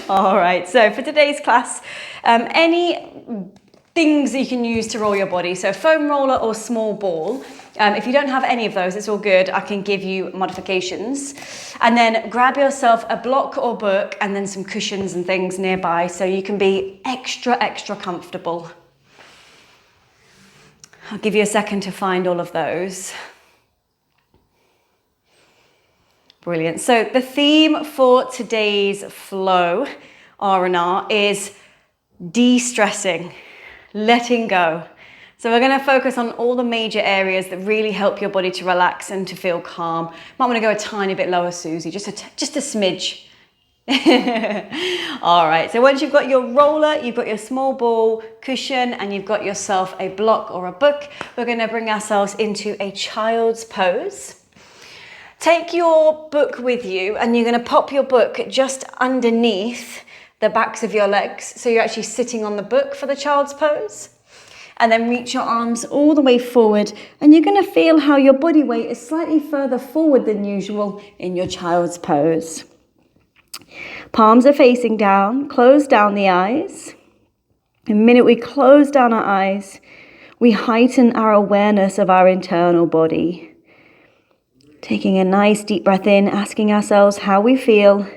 All right, so for today's class, any things that you can use to roll your body, so foam roller or small ball. If you don't have any of those, it's all good. I can give you modifications. And then grab yourself a block or book and then some cushions and things nearby so you can be extra comfortable. I'll give you a second to find all of those. Brilliant. So the theme for today's flow R&R is de-stressing, letting go. So we're going to focus on all the major areas that really help your body to relax and to feel calm. Might want to go a tiny bit lower, Susie, just a smidge. All right, so once you've got your roller, you've got your small ball cushion, and you've got yourself a block or a book, we're going to bring ourselves into a child's pose. Take your book with you, and you're going to pop your book just underneath the backs of your legs. So you're actually sitting on the book for the child's pose. And then reach your arms all the way forward, and you're going to feel how your body weight is slightly further forward than usual in your child's pose. Palms are facing down, close down the eyes. The minute we close down our eyes, we heighten our awareness of our internal body. Taking a nice deep breath in, asking ourselves how we feel.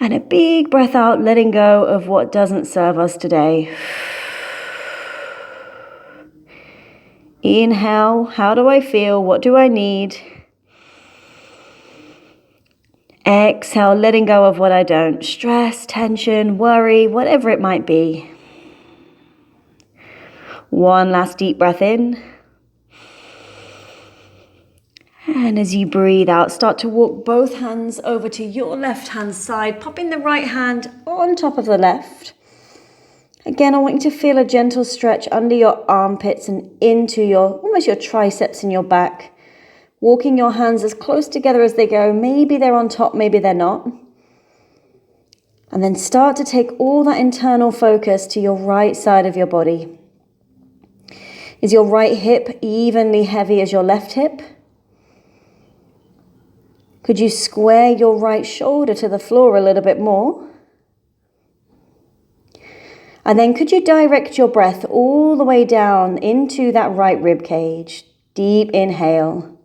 And a big breath out, letting go of what doesn't serve us today. Inhale, how do I feel? What do I need? Exhale, letting go of what I don't. Stress, tension, worry, whatever it might be. One last deep breath in. And as you breathe out, start to walk both hands over to your left hand side, popping the right hand on top of the left. Again, I want you to feel a gentle stretch under your armpits and into almost your triceps in your back. Walking your hands as close together as they go. Maybe they're on top, maybe they're not. And then start to take all that internal focus to your right side of your body. Is your right hip evenly heavy as your left hip? Could you square your right shoulder to the floor a little bit more? And then could you direct your breath all the way down into that right rib cage? Deep inhale.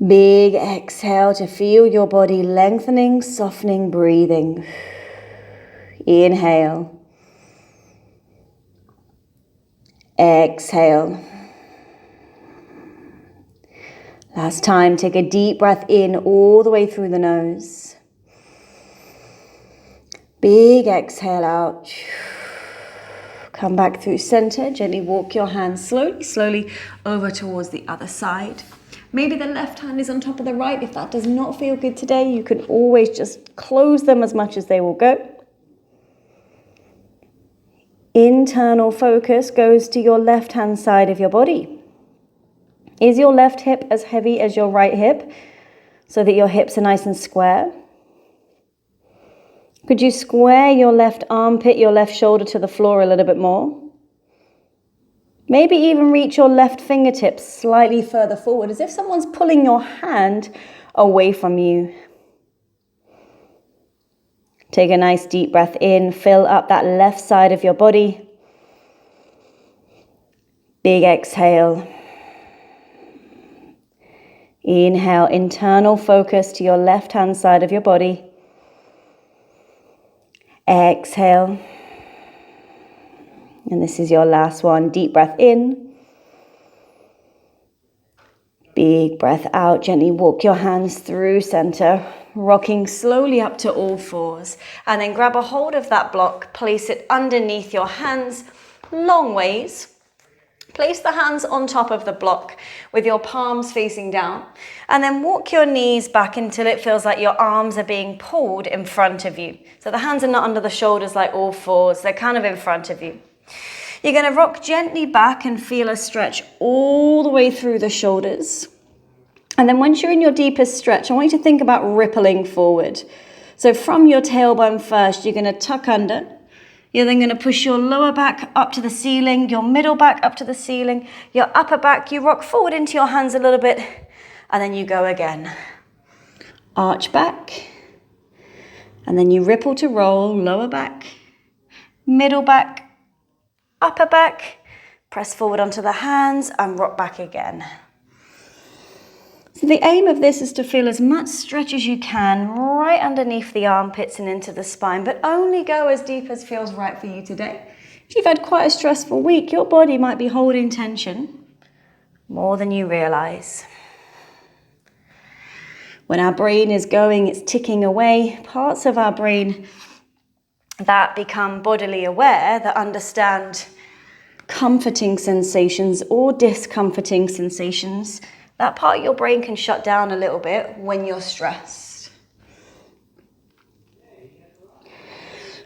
Big exhale to feel your body lengthening, softening, breathing. Inhale. Exhale. Last time, take a deep breath in all the way through the nose. Big exhale out. Come back through center. Gently walk your hands slowly over towards the other side. Maybe the left hand is on top of the right. If that does not feel good today, you can always just close them as much as they will go. Internal focus goes to your left hand side of your body. Is your left hip as heavy as your right hip so that your hips are nice and square? Could you square your left armpit, your left shoulder to the floor a little bit more? Maybe even reach your left fingertips slightly further forward, as if someone's pulling your hand away from you. Take a nice deep breath in, fill up that left side of your body. Big exhale. Inhale, internal focus to your left hand side of your body. Exhale. And this is your last one. Deep breath in. Big breath out. Gently walk your hands through center, rocking slowly up to all fours. And then grab a hold of that block, place it underneath your hands, long ways. Place the hands on top of the block with your palms facing down, and then walk your knees back until it feels like your arms are being pulled in front of you. So the hands are not under the shoulders like all fours, they're kind of in front of you. You're going to rock gently back and feel a stretch all the way through the shoulders. And then once you're in your deepest stretch, I want you to think about rippling forward. So from your tailbone first, you're going to tuck under. You're then going to push your lower back up to the ceiling, your middle back up to the ceiling, your upper back, you rock forward into your hands a little bit, and then you go again. arch back, and then you ripple to roll, lower back, middle back, upper back, press forward onto the hands and rock back again. So the aim of this is to feel as much stretch as you can right underneath the armpits and into the spine, but only go as deep as feels right for you today. If you've had quite a stressful week, your body might be holding tension more than you realize. When our brain is going, it's ticking away, parts of our brain that become bodily aware, that understand comforting sensations or discomforting sensations, that part of your brain can shut down a little bit when you're stressed.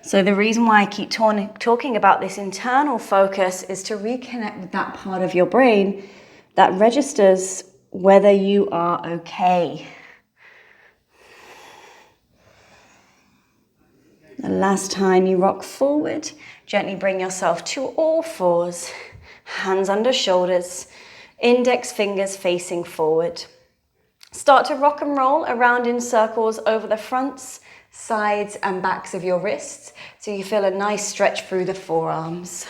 So the reason why I keep talking about this internal focus is to reconnect with that part of your brain that registers whether you are okay. The last time you rock forward, gently bring yourself to all fours, hands under shoulders, index fingers facing forward. Start to rock and roll around in circles over the fronts, sides and backs of your wrists so you feel a nice stretch through the forearms.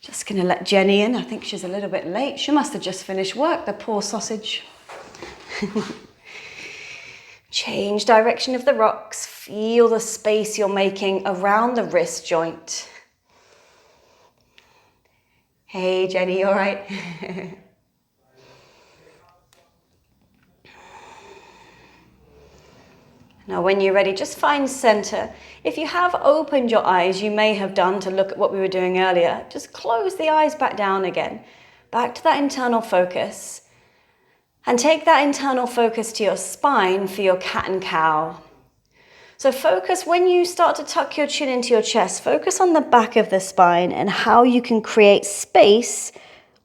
Just going to let Jenny in. I think she's a little bit late. She must have just finished work, the poor sausage. Change direction of the rocks. Feel the space you're making around the wrist joint. Hey Jenny, you all right? Now when you're ready, just find center. If you have opened your eyes, you may have done to look at what we were doing earlier, just close the eyes back down again. Back to that internal focus. And take that internal focus to your spine for your cat and cow. So focus, when you start to tuck your chin into your chest, focus on the back of the spine and how you can create space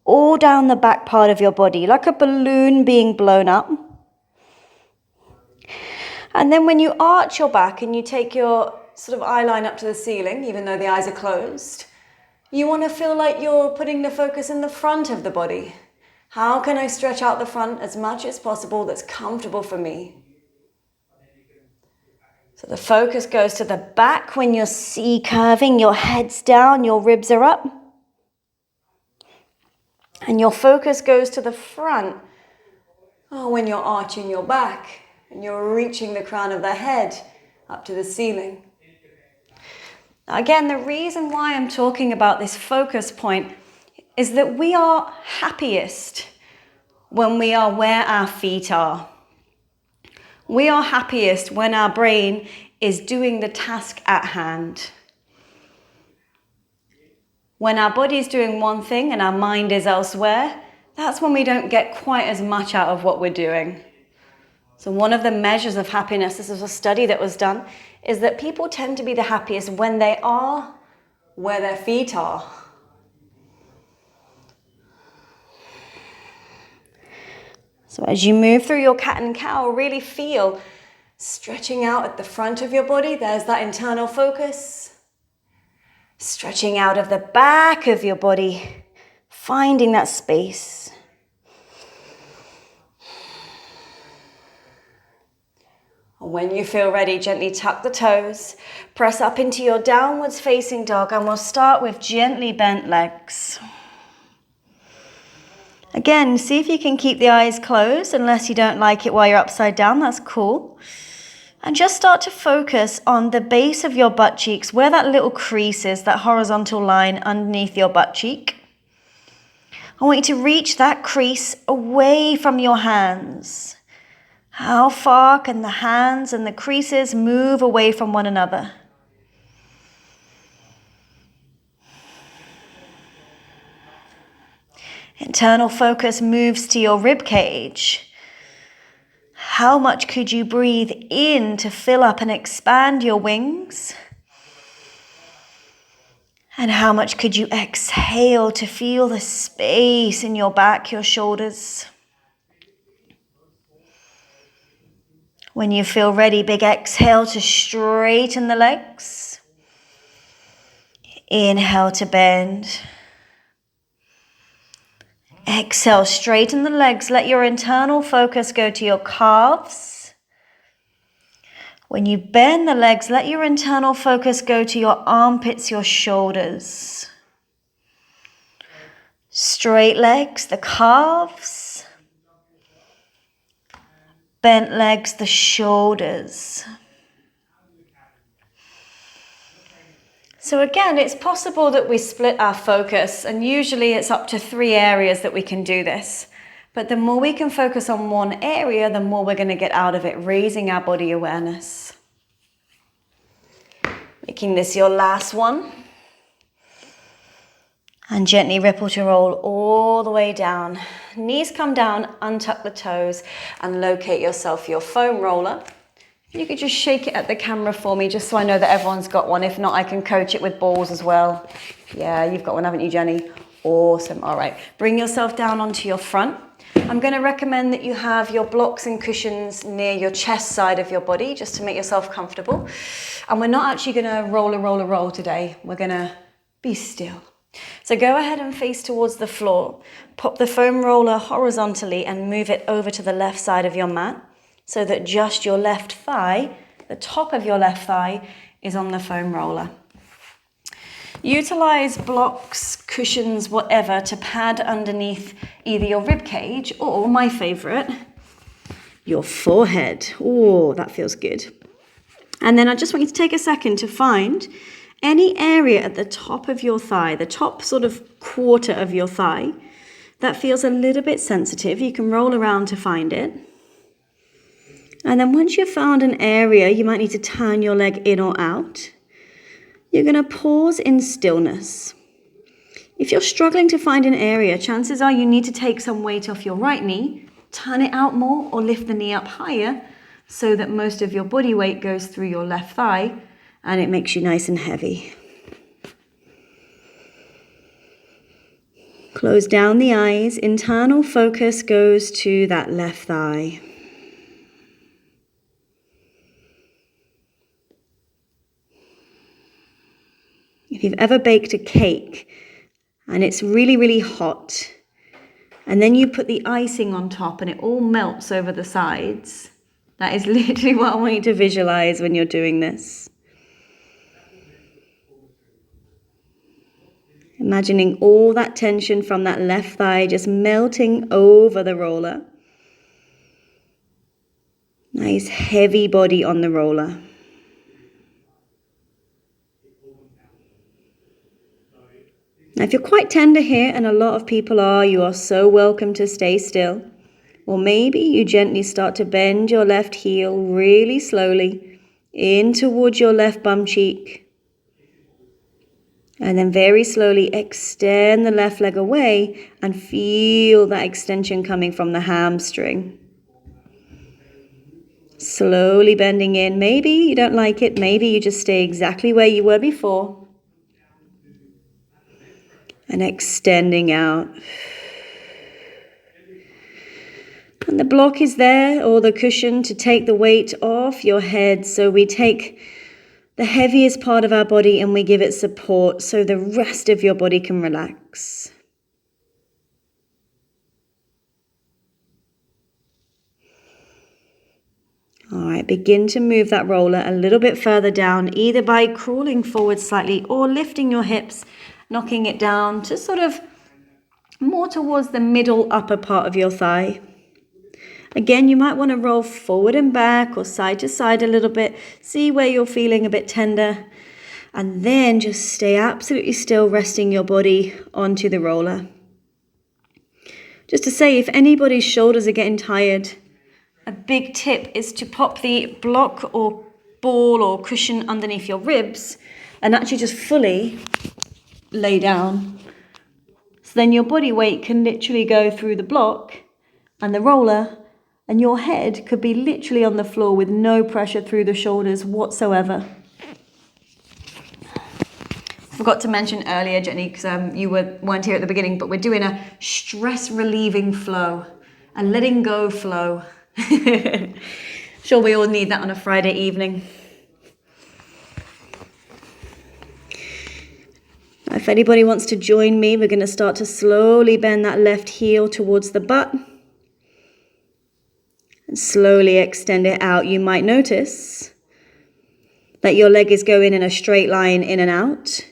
all down the back part of your body, like a balloon being blown up. And then when you arch your back and you take your sort of eye line up to the ceiling, even though the eyes are closed, you want to feel like you're putting the focus in the front of the body. How can I stretch out the front as much as possible that's comfortable for me? So the focus goes to the back when you're C-curving, your head's down, your ribs are up. And your focus goes to the front when you're arching your back and you're reaching the crown of the head up to the ceiling. Again, the reason why I'm talking about this focus point is that we are happiest when we are where our feet are. We are happiest when our brain is doing the task at hand. When our body is doing one thing and our mind is elsewhere, that's when we don't get quite as much out of what we're doing. So one of the measures of happiness, this is a study that was done, is that people tend to be the happiest when they are where their feet are. So as you move through your cat and cow, really feel stretching out at the front of your body. There's that internal focus. Stretching out of the back of your body, finding that space. When you feel ready, gently tuck the toes, press up into your downwards facing dog, and we'll start with gently bent legs. Again, see if you can keep the eyes closed, unless you don't like it while you're upside down, that's cool. And just start to focus on the base of your butt cheeks, where that little crease is, that horizontal line underneath your butt cheek. I want you to reach that crease away from your hands. How far can the hands and the creases move away from one another? Internal focus moves to your rib cage. How much could you breathe in to fill up and expand your wings? And how much could you exhale to feel the space in your back, your shoulders? When you feel ready, big exhale to straighten the legs. Inhale to bend. Exhale, straighten the legs. Let your internal focus go to your calves, When you bend the legs, let your internal focus go to your armpits, your shoulders. Straight legs, the calves. Bent legs, the shoulders. So again, it's possible that we split our focus, and usually it's up to 3 areas that we can do this. But the more we can focus on one area, the more we're going to get out of it, raising our body awareness. Making this your last one. And gently ripple to roll all the way down. Knees come down, untuck the toes, and locate yourself your foam roller. You could just shake it at the camera for me, just so I know that everyone's got one. If not, I can coach it with balls as well. Yeah, you've got one, haven't you, Jenny? Awesome. All right. Bring yourself down onto your front. I'm going to recommend that you have your blocks and cushions near your chest side of your body, just to make yourself comfortable. And we're not actually going to roll today. We're going to be still. So go ahead and face towards the floor. Pop the foam roller horizontally and move it over to the left side of your mat, so that just your left thigh, the top of your left thigh, is on the foam roller. Utilize blocks, cushions, whatever, to pad underneath either your rib cage or, my favorite, your forehead. Oh, that feels good. And then I just want you to take a second to find any area at the top of your thigh, the top sort of quarter of your thigh, that feels a little bit sensitive. You can roll around to find it. And then once you've found an area, you might need to turn your leg in or out. You're going to pause in stillness. If you're struggling to find an area, chances are you need to take some weight off your right knee, turn it out more, or lift the knee up higher so that most of your body weight goes through your left thigh and it makes you nice and heavy. Close down the eyes. Internal focus goes to that left thigh. If you've ever baked a cake and it's really, really hot, and then you put the icing on top and it all melts over the sides, that is literally what I want you to visualize when you're doing this. Imagining all that tension from that left thigh just melting over the roller. Nice heavy body on the roller. Now, if you're quite tender here, and a lot of people are, you are so welcome to stay still. Or maybe you gently start to bend your left heel really slowly in towards your left bum cheek. And then very slowly extend the left leg away and feel that extension coming from the hamstring. Slowly bending in. Maybe you don't like it. Maybe you just stay exactly where you were before. And extending out. And the block is there, or the cushion, to take the weight off your head. So we take the heaviest part of our body and we give it support so the rest of your body can relax. All right, begin to move that roller a little bit further down, either by crawling forward slightly or lifting your hips, knocking it down to sort of more towards the middle upper part of your thigh. Again, you might want to roll forward and back or side to side a little bit. See where you're feeling a bit tender. And then just stay absolutely still, resting your body onto the roller. Just to say, if anybody's shoulders are getting tired, a big tip is to pop the block or ball or cushion underneath your ribs and actually just fully lay down. So then your body weight can literally go through the block and the roller, and your head could be literally on the floor with no pressure through the shoulders whatsoever. Forgot to mention earlier, Jenny, because you weren't here at the beginning, but we're doing a stress relieving flow, a letting go flow. Sure, we all need that on a Friday evening. If anybody wants to join me, we're going to start to slowly bend that left heel towards the butt. And slowly extend it out. You might notice that your leg is going in a straight line in and out,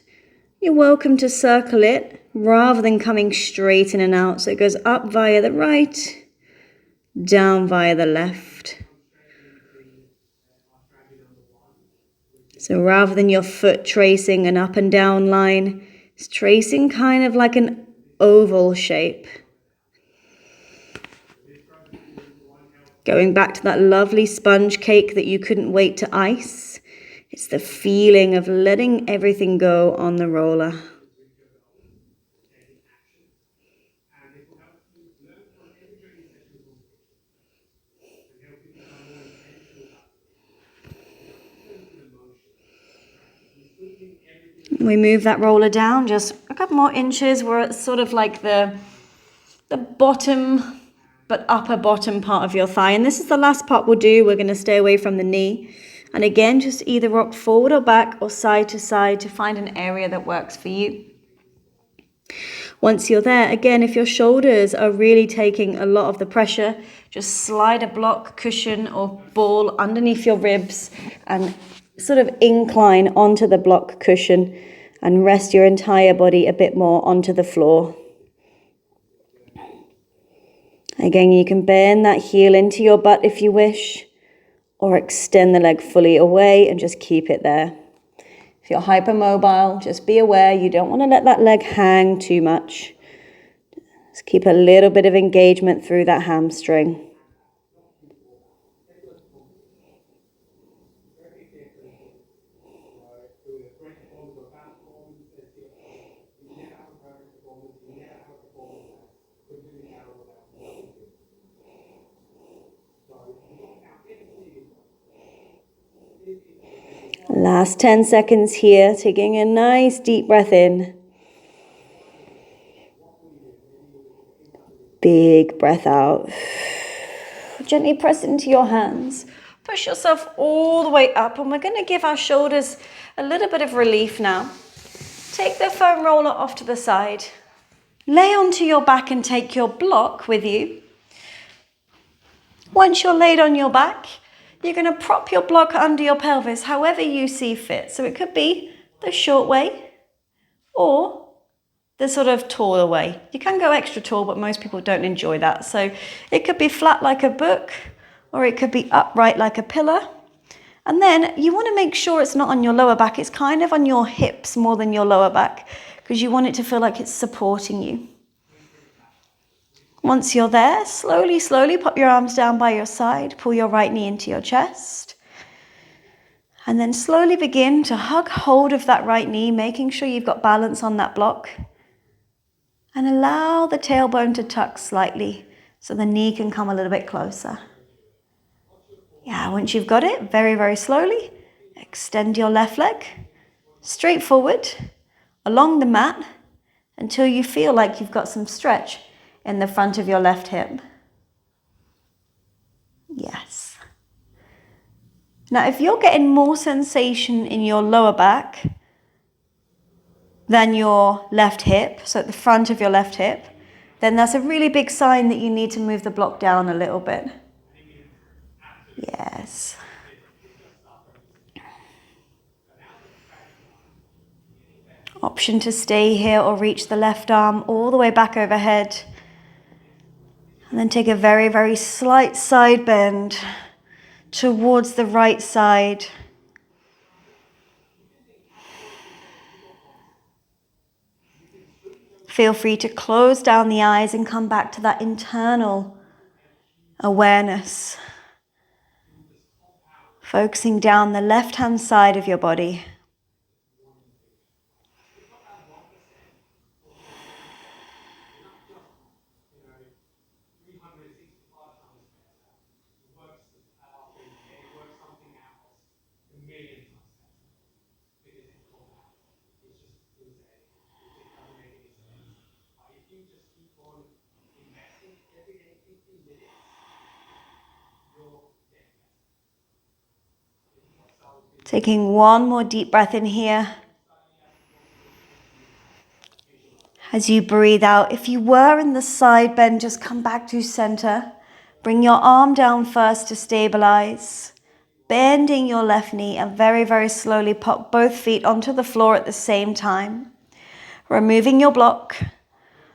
you're welcome to circle it rather than coming straight in and out. So it goes up via the right, down via the left. So rather than your foot tracing an up and down line, it's tracing kind of like an oval shape. Going back to that lovely sponge cake that you couldn't wait to ice. It's the feeling of letting everything go on the roller. We move that roller down just a couple more inches. We're at sort of like the bottom, but upper bottom part of your thigh. And this is the last part we'll do. We're going to stay away from the knee. And again, just either rock forward or back or side to side to find an area that works for you. Once you're there, again, if your shoulders are really taking a lot of the pressure, just slide a block, cushion or ball underneath your ribs and sort of incline onto the block cushion and rest your entire body a bit more onto the floor. Again, you can bend that heel into your butt if you wish, or extend the leg fully away and just keep it there. If you're hypermobile, just be aware you don't want to let that leg hang too much. Just keep a little bit of engagement through that hamstring. Last 10 seconds here, taking a nice deep breath in. Big breath out. Gently press into your hands. Push yourself all the way up, and we're going to give our shoulders a little bit of relief now. Take the foam roller off to the side. Lay onto your back and take your block with you. Once you're laid on your back, you're going to prop your block under your pelvis however you see fit. So it could be the short way or the sort of taller way. You can go extra tall, but most people don't enjoy that. So it could be flat like a book, or it could be upright like a pillar. And then you want to make sure it's not on your lower back. It's kind of on your hips more than your lower back, because you want it to feel like it's supporting you. Once you're there, slowly pop your arms down by your side, pull your right knee into your chest, and then slowly begin to hug hold of that right knee, making sure you've got balance on that block, and allow the tailbone to tuck slightly so the knee can come a little bit closer. Yeah, once you've got it, very slowly, extend your left leg straight forward along the mat until you feel like you've got some stretch in the front of your left hip. Yes. Now, if you're getting more sensation in your lower back than your left hip, so at the front of your left hip, then that's a really big sign that you need to move the block down a little bit. Yes. Option to stay here or reach the left arm all the way back overhead. And then take a very slight side bend towards the right side. Feel free to close down the eyes and come back to that internal awareness. Focusing down the left-hand side of your body. Taking one more deep breath in here. As you breathe out, if you were in the side bend, just come back to center. Bring your arm down first to stabilize. bending your left knee, and very, very slowly pop both feet onto the floor at the same time. Removing your block,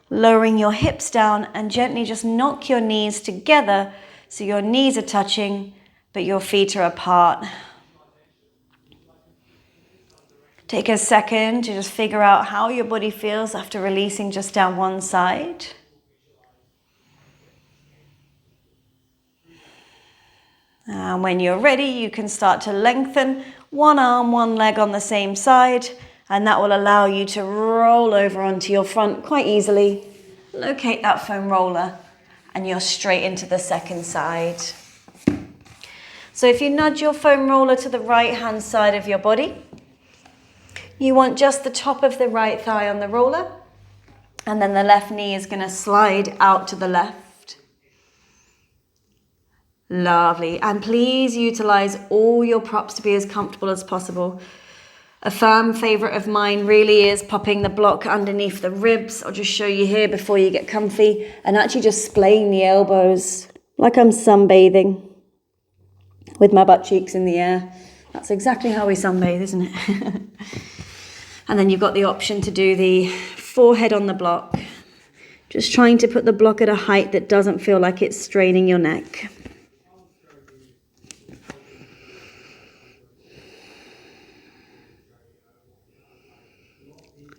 lowering your hips down, and gently just knock your knees together so your knees are touching, but your feet are apart. Take a second to just figure out how your body feels after releasing just down one side. And when you're ready, you can start to lengthen one arm, one leg on the same side, and that will allow you to roll over onto your front quite easily. Locate that foam roller, and you're straight into the second side. So if you nudge your foam roller to the right-hand side of your body, you want just the top of the right thigh on the roller, and then the left knee is going to slide out to the left. Lovely. And please utilize all your props to be as comfortable as possible. A firm favorite of mine really is popping the block underneath the ribs. I'll just show you here before you get comfy, and actually just splaying the elbows like I'm sunbathing with my butt cheeks in the air. That's exactly how we sunbathe, isn't it? And then you've got the option to do the forehead on the block. Just trying to put the block at a height that doesn't feel like it's straining your neck.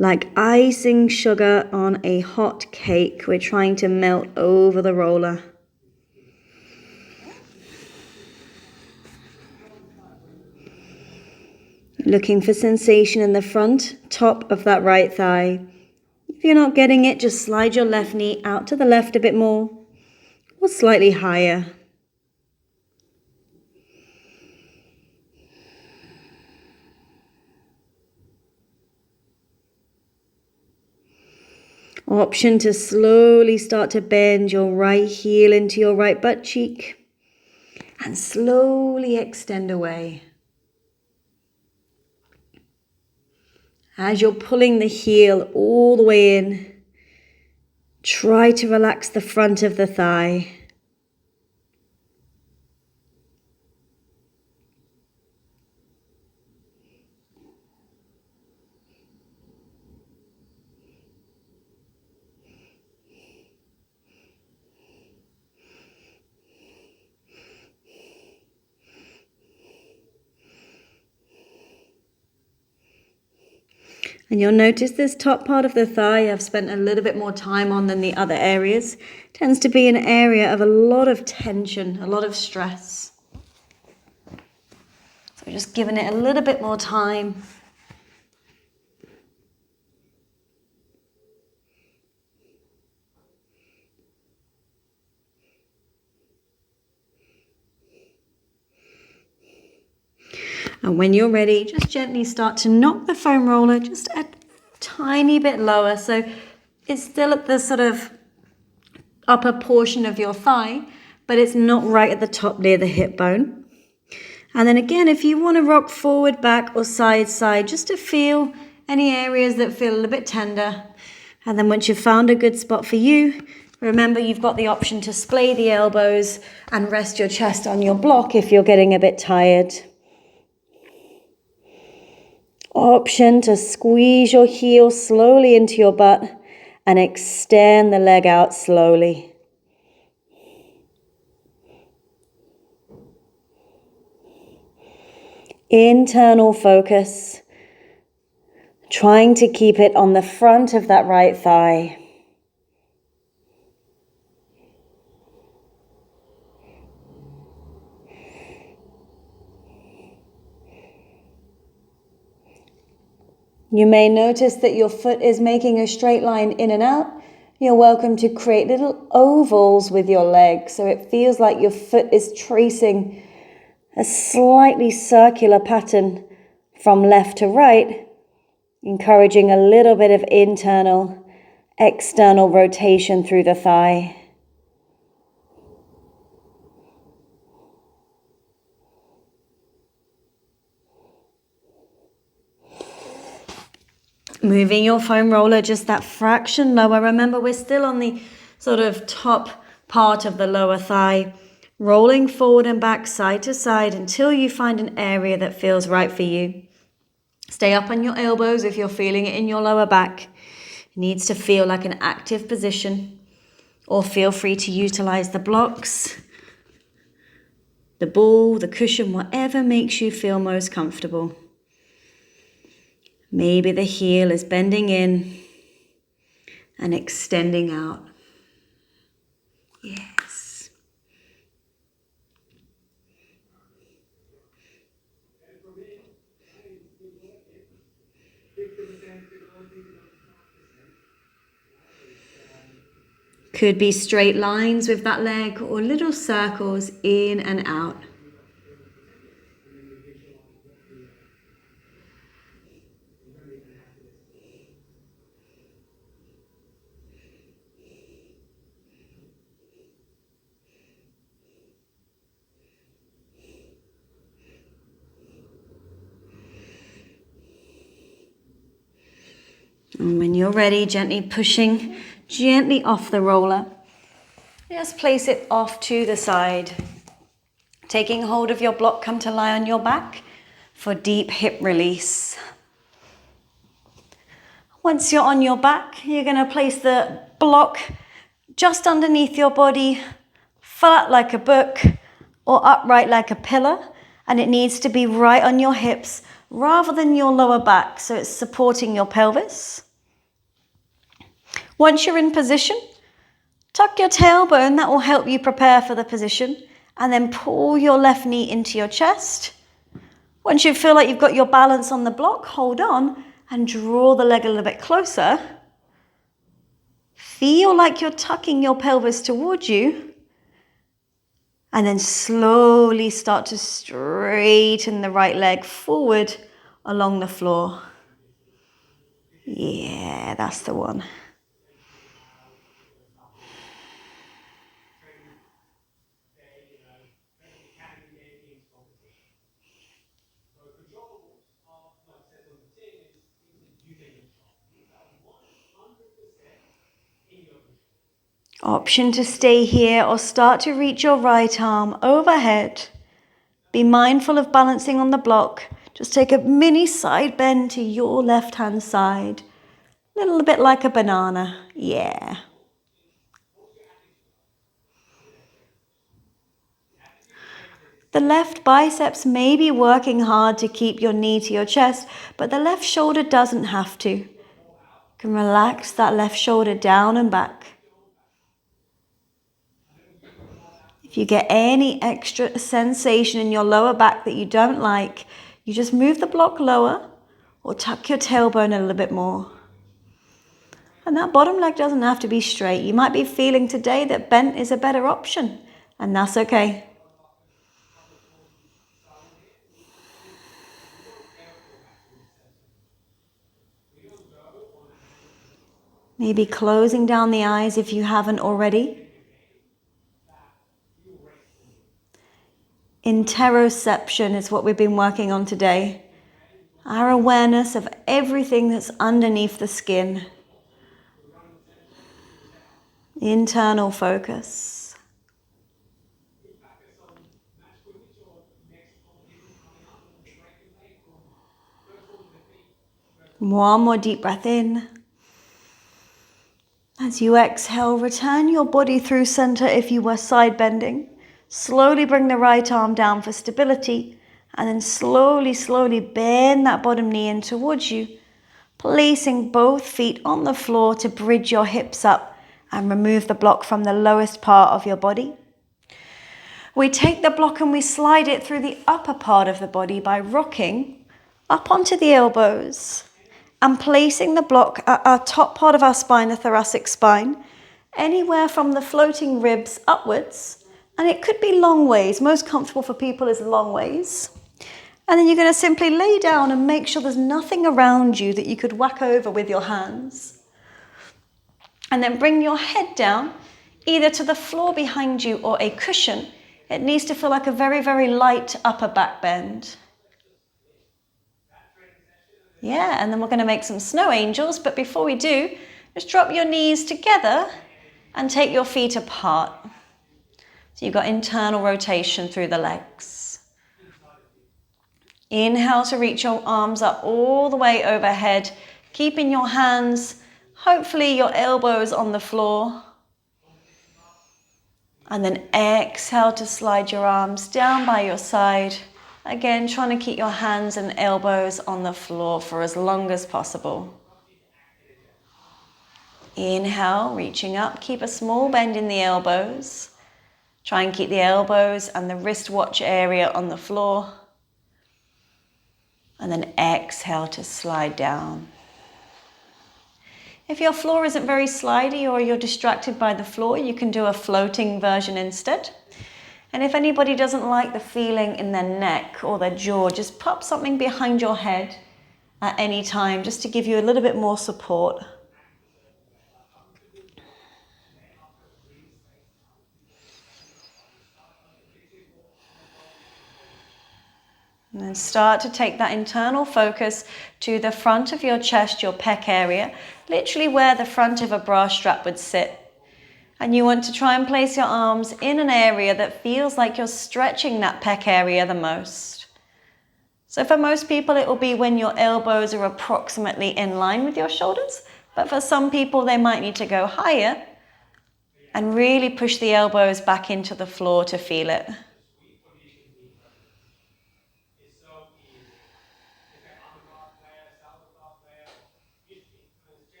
Like icing sugar on a hot cake, we're trying to melt over the roller. Looking for sensation in the front, top of that right thigh. If you're not getting it, just slide your left knee out to the left a bit more, or slightly higher. Option to slowly start to bend your right heel into your right butt cheek, and slowly extend away. As you're pulling the heel all the way in, try to relax the front of the thigh. And you'll notice this top part of the thigh I've spent a little bit more time on than the other areas. Tends to be an area of a lot of tension, a lot of stress. So we're just giving it a little bit more time. And when you're ready, just gently start to knock the foam roller just a tiny bit lower. So it's still at the sort of upper portion of your thigh, but it's not right at the top near the hip bone. And then again, if you want to rock forward, back, or side, just to feel any areas that feel a little bit tender. And then once you've found a good spot for you, remember you've got the option to splay the elbows and rest your chest on your block if you're getting a bit tired. Option to squeeze your heel slowly into your butt and extend the leg out slowly. Internal focus, trying to keep it on the front of that right thigh. You may notice that your foot is making a straight line in and out. You're welcome to create little ovals with your leg so it feels like your foot is tracing a slightly circular pattern from left to right, encouraging a little bit of internal, external rotation through the thigh. Moving your foam roller just that fraction lower. Remember, we're still on the sort of top part of the lower thigh. rolling forward and back, side to side, until you find an area that feels right for you. Stay up on your elbows if you're feeling it in your lower back. It needs to feel like an active position, or feel free to utilize the blocks, the ball, the cushion, whatever makes you feel most comfortable. Maybe the heel is bending in and extending out. Yes. Could be straight lines with that leg or little circles in and out. And when you're ready, gently pushing gently off the roller. Just place it off to the side. Taking hold of your block, come to lie on your back for deep hip release. Once you're on your back, you're going to place the block just underneath your body, flat like a book or upright like a pillar, and it needs to be right on your hips rather than your lower back, so it's supporting your pelvis. Once you're in position, tuck your tailbone, that will help you prepare for the position, and then pull your left knee into your chest. Once you feel like you've got your balance on the block, hold on and draw the leg a little bit closer. Feel like you're tucking your pelvis towards you, and then slowly start to straighten the right leg forward along the floor. Yeah, that's the one. Option to stay here or start to reach your right arm overhead. Be mindful of balancing on the block. Just take a mini side bend to your left hand side. A little bit like a banana. Yeah. The left biceps may be working hard to keep your knee to your chest, but the left shoulder doesn't have to. You can relax that left shoulder down and back. If you get any extra sensation in your lower back that you don't like, you just move the block lower or tuck your tailbone a little bit more. And that bottom leg doesn't have to be straight. You might be feeling today that bent is a better option, and that's okay. Maybe closing down the eyes if you haven't already. Interoception is what we've been working on today. Our awareness of everything that's underneath the skin. Internal focus. One more deep breath in. As you exhale, return your body through center if you were side bending. Slowly bring the right arm down for stability, and then slowly bend that bottom knee in towards you, placing both feet on the floor to bridge your hips up and remove the block from the lowest part of your body. We take the block and we slide it through the upper part of the body by rocking up onto the elbows and placing the block at our top part of our spine, the thoracic spine, anywhere from the floating ribs upwards. And it could be long ways. Most comfortable for people is long ways. And then you're going to simply lay down and make sure there's nothing around you that you could whack over with your hands. And then bring your head down, either to the floor behind you or a cushion. It needs to feel like a very, very light upper back bend. Yeah, and then we're going to make some snow angels. But before we do, just drop your knees together and take your feet apart. So you've got internal rotation through the legs. Inhale to reach your arms up all the way overhead, keeping your hands, hopefully your elbows on the floor. And then exhale to slide your arms down by your side. Again, trying to keep your hands and elbows on the floor for as long as possible. Inhale, reaching up. Keep a small bend in the elbows. Try and keep the elbows and the wristwatch area on the floor. And then exhale to slide down. If your floor isn't very slidey or you're distracted by the floor, you can do a floating version instead. And if anybody doesn't like the feeling in their neck or their jaw, just pop something behind your head at any time just to give you a little bit more support. And then start to take that internal focus to the front of your chest, your pec area, literally where the front of a bra strap would sit. And you want to try and place your arms in an area that feels like you're stretching that pec area the most. So for most people, it will be when your elbows are approximately in line with your shoulders. But for some people, they might need to go higher and really push the elbows back into the floor to feel it.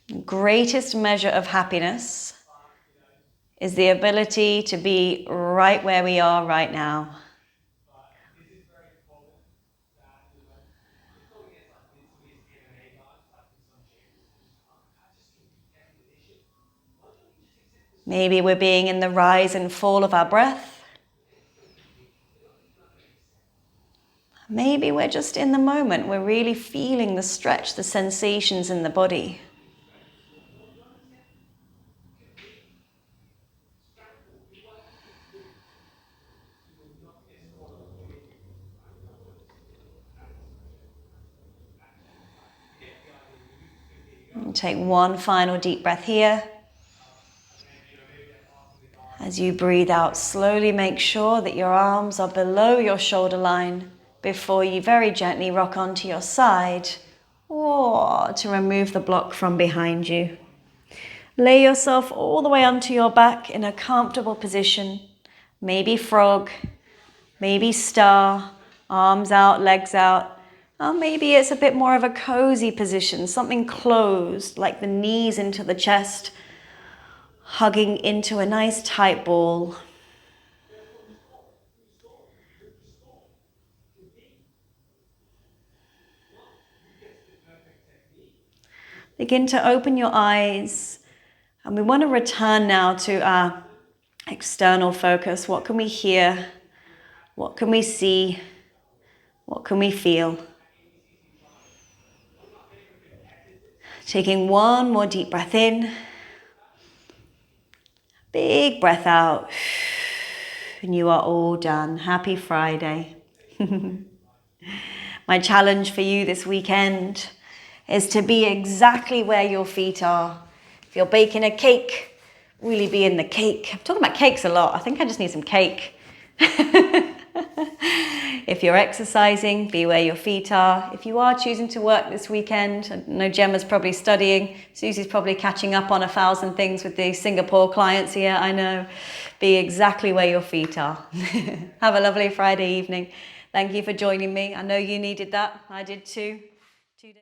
The greatest measure of happiness is the ability to be right where we are right now. Maybe we're being in the rise and fall of our breath. Maybe we're just in the moment. We're really feeling the stretch, the sensations in the body. And take one final deep breath here. As you breathe out, slowly make sure that your arms are below your shoulder line before you very gently rock onto your side or to remove the block from behind you. Lay yourself all the way onto your back in a comfortable position. Maybe frog, maybe star, arms out, legs out. Or maybe it's a bit more of a cozy position, something closed, like the knees into the chest, hugging into a nice tight ball. Begin to open your eyes, and we want to return now to our external focus. What can we hear? What can we see? What can we feel? Taking one more deep breath in. Big breath out. And you are all done. Happy Friday. My challenge for you this weekend is to be exactly where your feet are. If you're baking a cake, really be in the cake. I'm talking about cakes a lot. I think I just need some cake. If you're exercising, be where your feet are. If you are choosing to work this weekend, I know Gemma's probably studying. Susie's probably catching up on 1,000 things with the Singapore clients here. I know. Be exactly where your feet are. Have a lovely Friday evening. Thank you for joining me. I know you needed that. I did too.